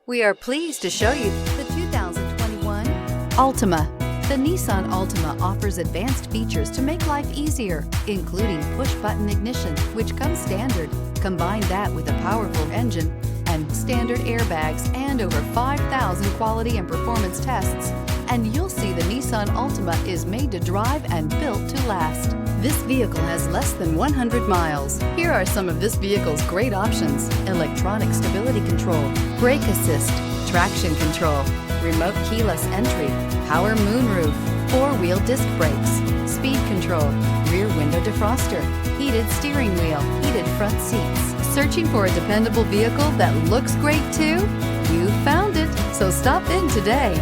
We are pleased to show you the 2021 Altima. The Nissan Altima offers advanced features to make life easier, including push-button ignition, which comes standard. Combine that with a powerful engine and standard airbags and over 5,000 quality and performance tests, and you'll see the Nissan Altima is made to drive and built to last. This vehicle has less than 100 miles. Here are some of this vehicle's great options: electronic stability control, brake assist, traction control, remote keyless entry, power moonroof, four-wheel disc brakes, speed control, rear window defroster, heated steering wheel, heated front seats. Searching for a dependable vehicle that looks great too? You found it, so stop in today.